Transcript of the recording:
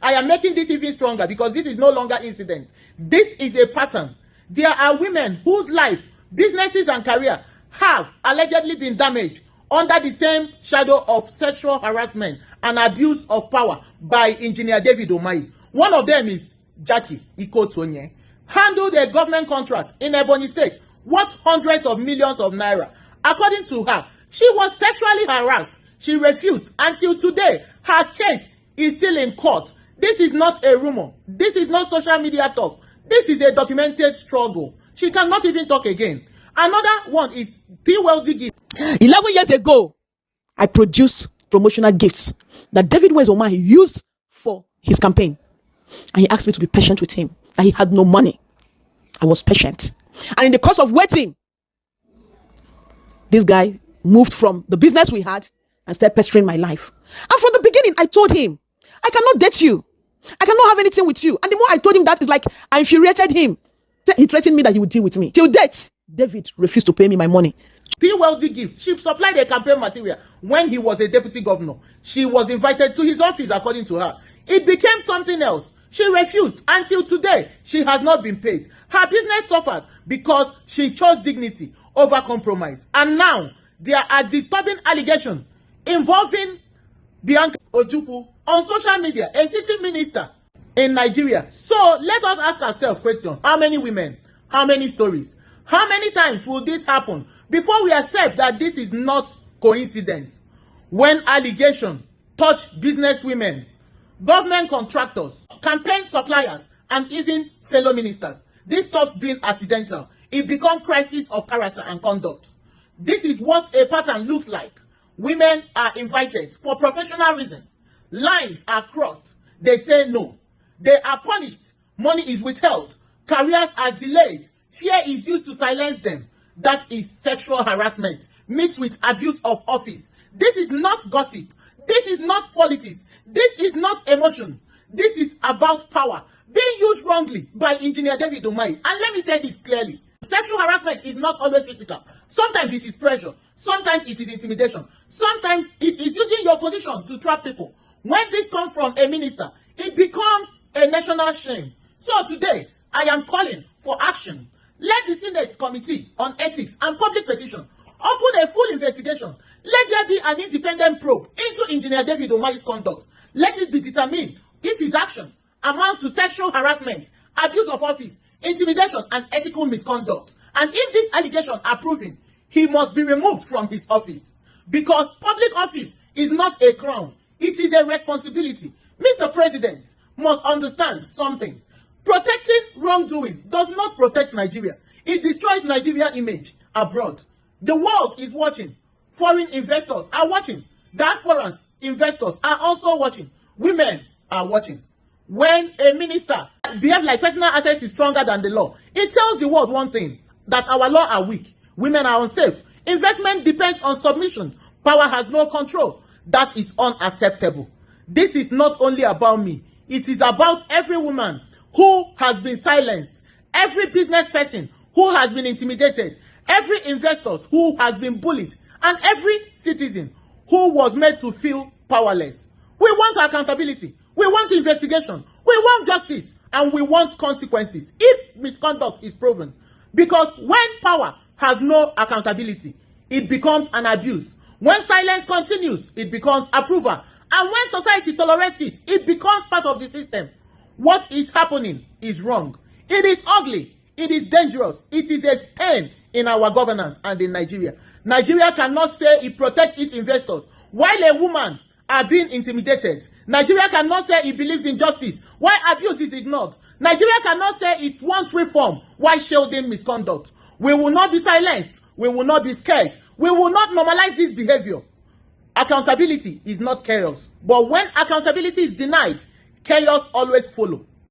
I am making this even stronger because this is no longer incident. This is a pattern. There are women whose life, businesses and career have allegedly been damaged under the same shadow of sexual harassment and abuse of power by Engineer David Umahi. One of them is Jackie Ikotonye, handled a government contract in Ebonyi State worth hundreds of millions of naira. According to her, she was sexually harassed. She refused. Until today, her case is still in court. This is not a rumor. This is not social media talk. This is a documented struggle. She cannot even talk again. Another one is P. Wealthy Gift. 11 years ago, I produced promotional gifts that David Umahi used for his campaign. And he asked me to be patient with him. And he had no money. I was patient. And in the course of waiting, this guy moved from the business we had and started pestering my life. And from the beginning, I told him, I cannot date you. I cannot have anything with you. And the more I told him that, it's like I infuriated him. He threatened me that he would deal with me. Till date, David refused to pay me my money. P. Wealthy Gift. She supplied a campaign material when he was a deputy governor. She was invited to his office, according to her. It became something else. She refused. Until today, she has not been paid. Her business suffered because she chose dignity over compromise. And now, there are disturbing allegations involving Bianca Ojukwu on social media, a sitting minister in Nigeria. So let us ask ourselves question: how many women? How many stories? How many times will this happen before we accept that this is not coincidence? When allegations touch business women, government contractors, campaign suppliers, and even fellow ministers, this stops being accidental. It becomes crisis of character and conduct. This is what a pattern looks like. Women are invited for professional reasons. Lines are crossed. They say no. They are punished. Money is withheld. Careers are delayed. Fear is used to silence them. That is sexual harassment mixed with abuse of office. This is not gossip. This is not politics. This is not emotion. This is about power being used wrongly by Engineer David Umahi. And let me say this clearly. Sexual harassment is not always physical. Sometimes it is pressure. Sometimes it is intimidation. Sometimes it is using your position to trap people. When this comes from a minister, it becomes a national shame. So today, I am calling for action. Let the Senate Committee on Ethics and Public Petition open a full investigation. Let there be an independent probe into Engineer David Umahi's conduct. Let it be determined if his action amounts to sexual harassment, abuse of office, intimidation, and ethical misconduct. And if these allegations are proven, he must be removed from his office. Because public office is not a crown. It is a responsibility. Mr. President must understand something. Protecting wrongdoing does not protect Nigeria. It destroys Nigeria's image abroad. The world is watching. Foreign investors are watching. Diasporans, investors are also watching. Women are watching. When a minister behaves like personal access is stronger than the law, it tells the world one thing, that our laws are weak. Women are unsafe. Investment depends on submission. Power has no control. That is unacceptable. This is not only about me. It is about every woman who has been silenced, every business person who has been intimidated, every investor who has been bullied, and every citizen who was made to feel powerless. We want accountability. We want investigation. We want justice. And we want consequences if misconduct is proven. Because when power has no accountability, it becomes an abuse. When silence continues, it becomes approval. And when society tolerates it, it becomes part of the system. What is happening is wrong. It is ugly. It is dangerous. It is a pain in our governance and in Nigeria. Nigeria cannot say it protects its investors while a woman are being intimidated. Nigeria cannot say it believes in justice while abuse is ignored. Nigeria cannot say it wants reform while shielding misconduct. We will not be silenced. We will not be scared. We will not normalize this behavior. Accountability is not chaos. But when accountability is denied, chaos always follows.